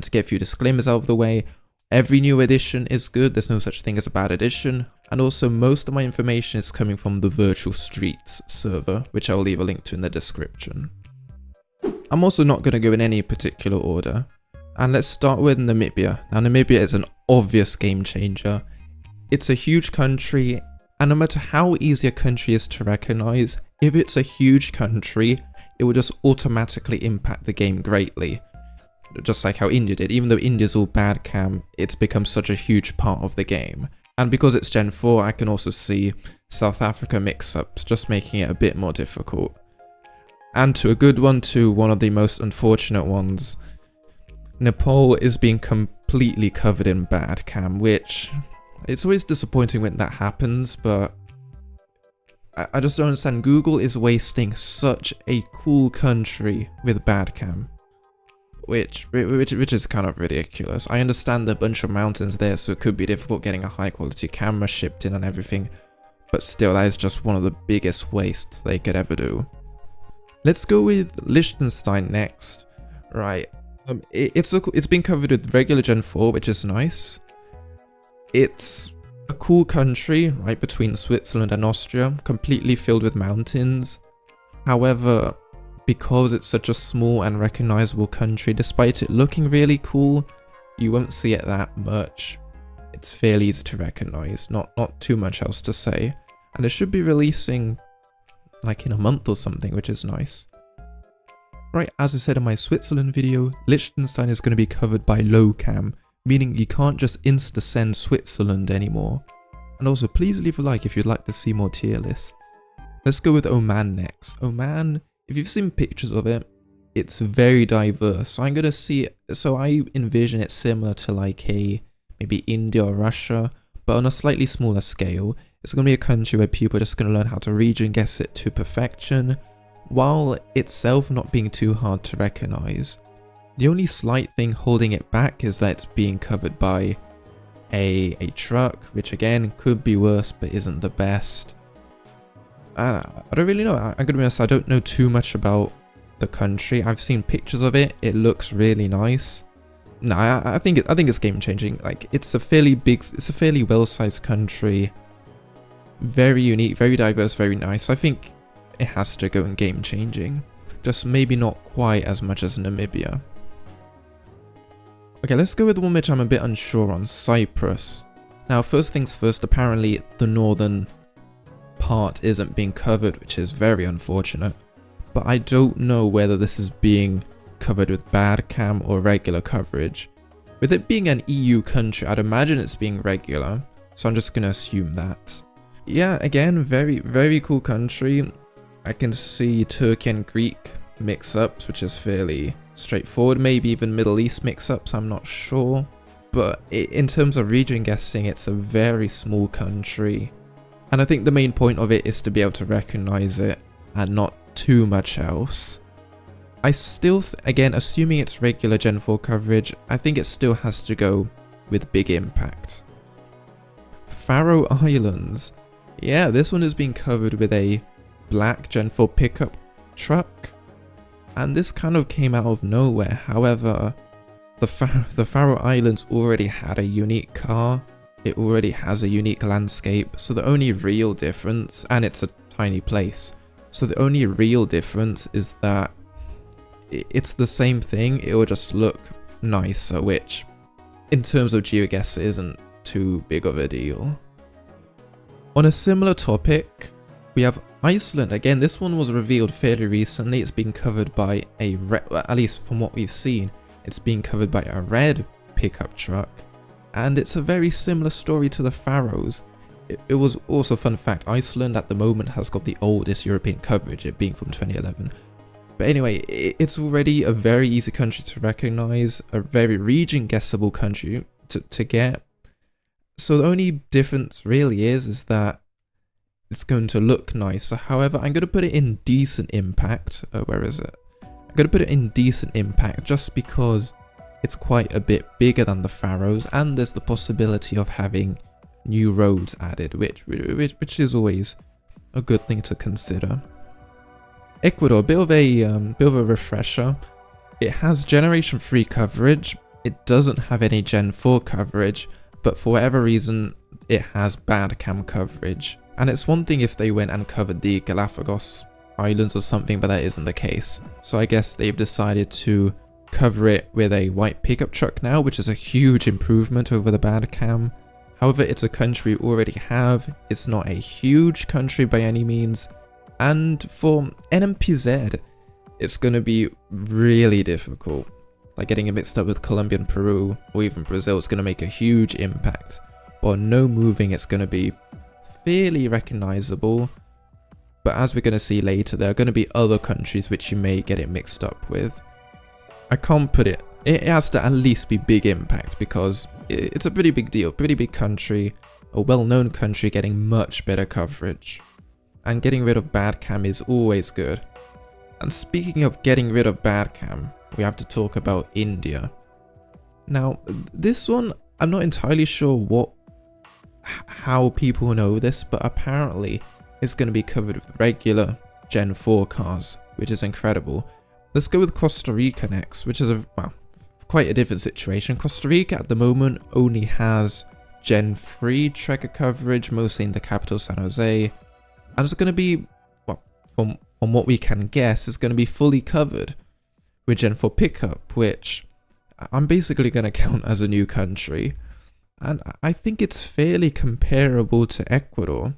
To get a few disclaimers out of the way, every new edition is good, there's no such thing as a bad edition, and also most of my information is coming from the Virtual Streets server, which I'll leave a link to in the description. I'm also not going to go in any particular order, and let's start with Namibia. Now Namibia is an obvious game changer. It's a huge country, and no matter how easy a country is to recognize, if it's a huge country, it will just automatically impact the game greatly. Just like how India did. Even though India's all bad cam, it's become such a huge part of the game. And because it's Gen 4, I can also see South Africa mix-ups, just making it a bit more difficult. And to a good one to one of the most unfortunate ones, Nepal is being completely covered in bad cam, which it's always disappointing when that happens, but I just don't understand. Google is wasting such a cool country with bad cam. Which is kind of ridiculous. I understand there are a bunch of mountains there, so it could be difficult getting a high quality camera shipped in and everything, but still, that is just one of the biggest wastes they could ever do. Let's go with Liechtenstein next. Right, it's been covered with regular Gen 4, which is nice. It's a cool country, right between Switzerland and Austria, completely filled with mountains. However, because it's such a small and recognizable country, despite it looking really cool, you won't see it that much. It's fairly easy to recognize, not too much else to say. And it should be releasing like in a month or something, which is nice. Right, as I said in my Switzerland video, Liechtenstein is going to be covered by low cam, meaning you can't just insta-send Switzerland anymore. And also, please leave a like if you'd like to see more tier lists. Let's go with Oman next. Oman, if you've seen pictures of it, it's very diverse. So I'm going to see it, so I envision it similar to like maybe India or Russia, but on a slightly smaller scale. It's going to be a country where people are just going to learn how to region guess it to perfection, while itself not being too hard to recognize. The only slight thing holding it back is that it's being covered by a truck, which again could be worse but isn't the best. I don't really know. I'm gonna be honest, I don't know too much about the country. I've seen pictures of it. It looks really nice. No, I think it's game changing. Like, it's a fairly well-sized country, very unique, very diverse, very nice. I think it has to go in game changing. Just maybe not quite as much as Namibia. Okay, let's go with the one which I'm a bit unsure on, Cyprus. Now, first things first, apparently the northern part isn't being covered, which is very unfortunate. But I don't know whether this is being covered with bad cam or regular coverage. With it being an EU country, I'd imagine it's being regular, so I'm just gonna assume that. Yeah, again, very cool country. I can see Turkey and Greek mix-ups, which is fairly straightforward. Maybe even Middle East mix-ups, I'm not sure. But in terms of region guessing, it's a very small country. And I think the main point of it is to be able to recognize it and not too much else. I still, again, assuming it's regular Gen 4 coverage, I think it still has to go with big impact. Faroe Islands. Yeah, this one is being covered with a black Gen 4 pickup truck. And this kind of came out of nowhere. However, the Faroe Islands already had a unique car. It already has a unique landscape. So the only real difference, and it's a tiny place. So the only real difference is that it's the same thing. It will just look nicer, which in terms of Geoguessr isn't too big of a deal. On a similar topic, we have Iceland. Again, this one was revealed fairly recently. It's been covered by a red, at least from what we've seen, it's being covered by a red pickup truck. And it's a very similar story to the Faroes. It was also, fun fact, Iceland at the moment has got the oldest European coverage, it being from 2011. But anyway, it's already a very easy country to recognize, a very region guessable country to get. So the only difference really is that it's going to look nicer. However, I'm going to put it in decent impact. Where is it? I'm going to put it in decent impact just because it's quite a bit bigger than the Faroes, and there's the possibility of having new roads added, which is always a good thing to consider. Ecuador, bit of a refresher. It has Generation 3 coverage, it doesn't have any Gen 4 coverage, but for whatever reason, it has bad cam coverage. And it's one thing if they went and covered the Galapagos Islands or something, but that isn't the case. So I guess they've decided to cover it with a white pickup truck now, which is a huge improvement over the bad cam. However, it's a country we already have, it's not a huge country by any means, and for NMPZ, it's going to be really difficult. Like getting it mixed up with Colombia and Peru, or even Brazil, it's going to make a huge impact. But no moving, it's going to be fairly recognizable. But as we're going to see later, there are going to be other countries which you may get it mixed up with. I can't put it, it has to at least be big impact because it's a pretty big deal, pretty big country, a well-known country getting much better coverage. And getting rid of bad cam is always good. And speaking of getting rid of bad cam, we have to talk about India. Now, this one, I'm not entirely sure how people know this, but apparently it's going to be covered with regular Gen 4 cars, which is incredible. Let's go with Costa Rica next, which is quite a different situation. Costa Rica at the moment only has Gen 3 tracker coverage, mostly in the capital San Jose, and it's going to be, well, from what we can guess, it's going to be fully covered with Gen 4 pickup, which I'm basically going to count as a new country. And I think it's fairly comparable to Ecuador.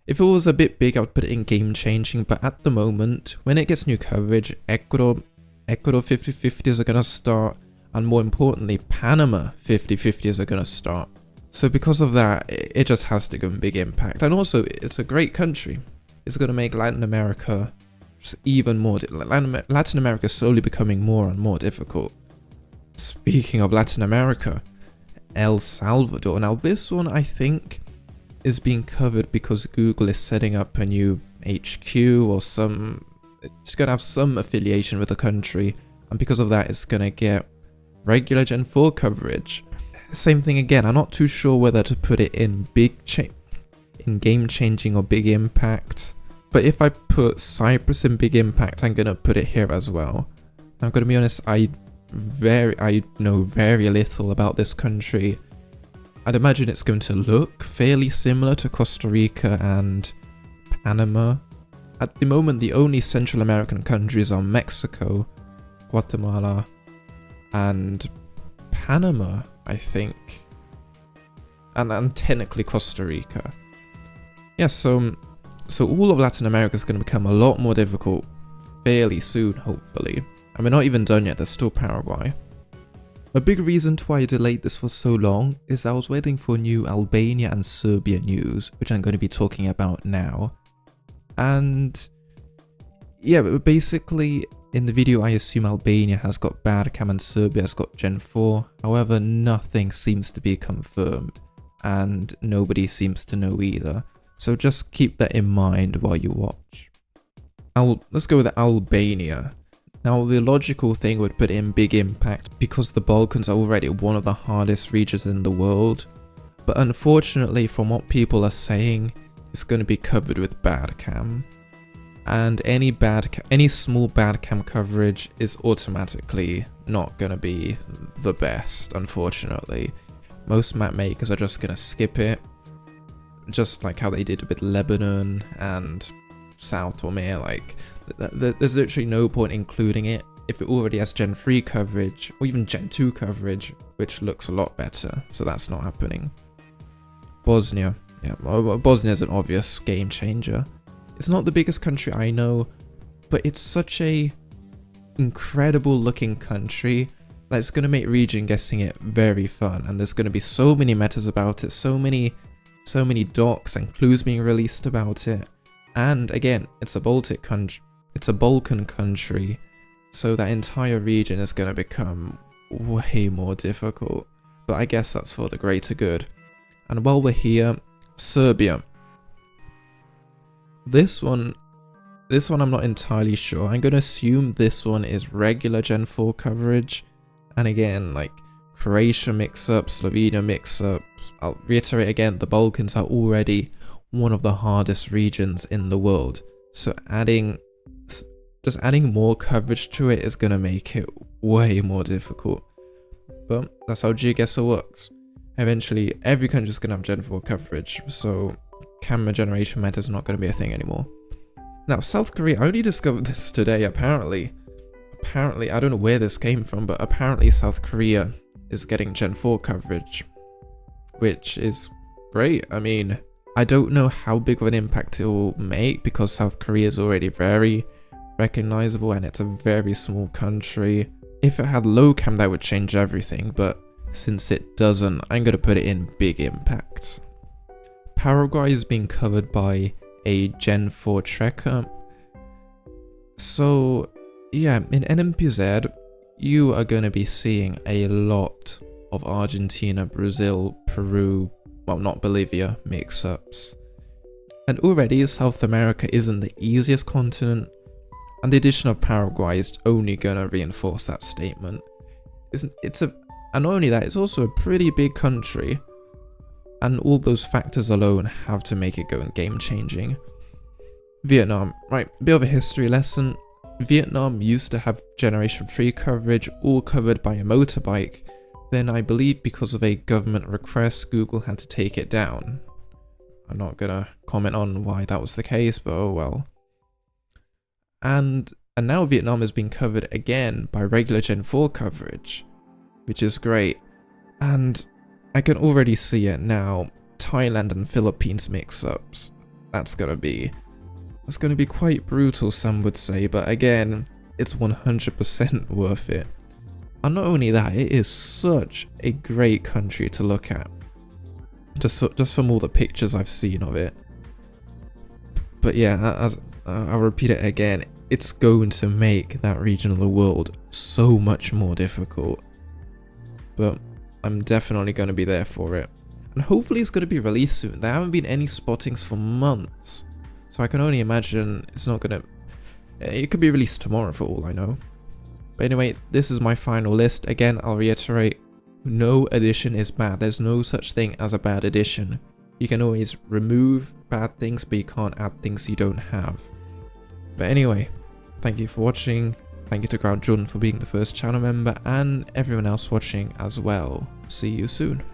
If it was a bit big, I would put it in game changing, but at the moment, when it gets new coverage, Ecuador 50/50s are going to start, and more importantly, Panama 50/50s are going to start. So because of that, it just has to go in big impact. And also, it's a great country. It's going to make Latin America just even more, Latin America slowly becoming more and more difficult. Speaking of Latin America, El Salvador. Now this one I think is being covered because Google is setting up a new HQ or it's going to have some affiliation with the country, and because of that it's going to get regular Gen 4 coverage. Same thing again, I'm not too sure whether to put it in in game changing or big impact, but if I put Cyprus in big impact, I'm going to put it here as well. I'm going to be honest, I know very little about this country. I'd imagine it's going to look fairly similar to Costa Rica and Panama. At the moment, the only Central American countries are Mexico, Guatemala, and Panama, I think. And technically Costa Rica. Yeah, so all of Latin America is going to become a lot more difficult fairly soon, hopefully. And we're not even done yet, there's still Paraguay. A big reason to why I delayed this for so long is I was waiting for new Albania and Serbia news, which I'm going to be talking about now. And yeah, but basically in the video I assume Albania has got bad cam and Serbia has got Gen 4, however nothing seems to be confirmed and nobody seems to know either, so just keep that in mind while you watch. Let's go with Albania. Now the logical thing would put in big impact because the Balkans are already one of the hardest regions in the world, but unfortunately from what people are saying, it's going to be covered with bad cam. And any small bad cam coverage is automatically not going to be the best, unfortunately. Most map makers are just going to skip it, just like how they did with Lebanon and South Oman. Like, there's literally no point including it if it already has Gen 3 coverage or even Gen 2 coverage, which looks a lot better, so that's not happening. Bosnia. Yeah, well, Bosnia is an obvious game changer. It's not the biggest country I know, but it's such a incredible looking country that it's going to make region guessing it very fun, and there's going to be so many metas about it, so many docs and clues being released about it. And again, it's a Balkan country, so that entire region is going to become way more difficult, but I guess that's for the greater good. And while we're here, Serbia. This one I'm not entirely sure. I'm going to assume this one is regular Gen 4 coverage, and again, like Croatia mix-up, Slovenia mix-up. I'll reiterate again, the Balkans are already one of the hardest regions in the world, so just adding more coverage to it is going to make it way more difficult. But that's how Geoguessr works. Eventually, every country's gonna have Gen 4 coverage, so camera generation meta is not gonna be a thing anymore. Now, South Korea, I only discovered this today, apparently, I don't know where this came from, but apparently South Korea is getting Gen 4 coverage, which is great. I mean, I don't know how big of an impact it will make because South Korea is already very recognizable and it's a very small country. If it had low cam, that would change everything, but since it doesn't, I'm going to put it in big impact. Paraguay is being covered by a Gen 4 tracker. So yeah, in NMPZ, you are going to be seeing a lot of Argentina, Brazil, Peru, well, not Bolivia, mix-ups. And already South America isn't the easiest continent, and the addition of Paraguay is only going to reinforce that statement. And not only that, it's also a pretty big country, and all those factors alone have to make it go game-changing. Vietnam, right, a bit of a history lesson. Vietnam used to have Generation 3 coverage, all covered by a motorbike. Then I believe because of a government request, Google had to take it down. I'm not gonna comment on why that was the case, but oh well. And now Vietnam has been covered again by regular Gen 4 coverage, which is great. And I can already see it now. Thailand and Philippines mix-ups. That's gonna be quite brutal, some would say, but again, it's 100% worth it. And not only that, it is such a great country to look at. Just from all the pictures I've seen of it. But yeah, I'll repeat it again, it's going to make that region of the world so much more difficult. But I'm definitely going to be there for it. And hopefully it's going to be released soon. There haven't been any spottings for months. So I can only imagine it's not going to... It could be released tomorrow for all I know. But anyway, this is my final list. Again, I'll reiterate, no addition is bad. There's no such thing as a bad addition. You can always remove bad things, but you can't add things you don't have. But anyway, thank you for watching. Thank you to Ground Jordan for being the first channel member and everyone else watching as well. See you soon.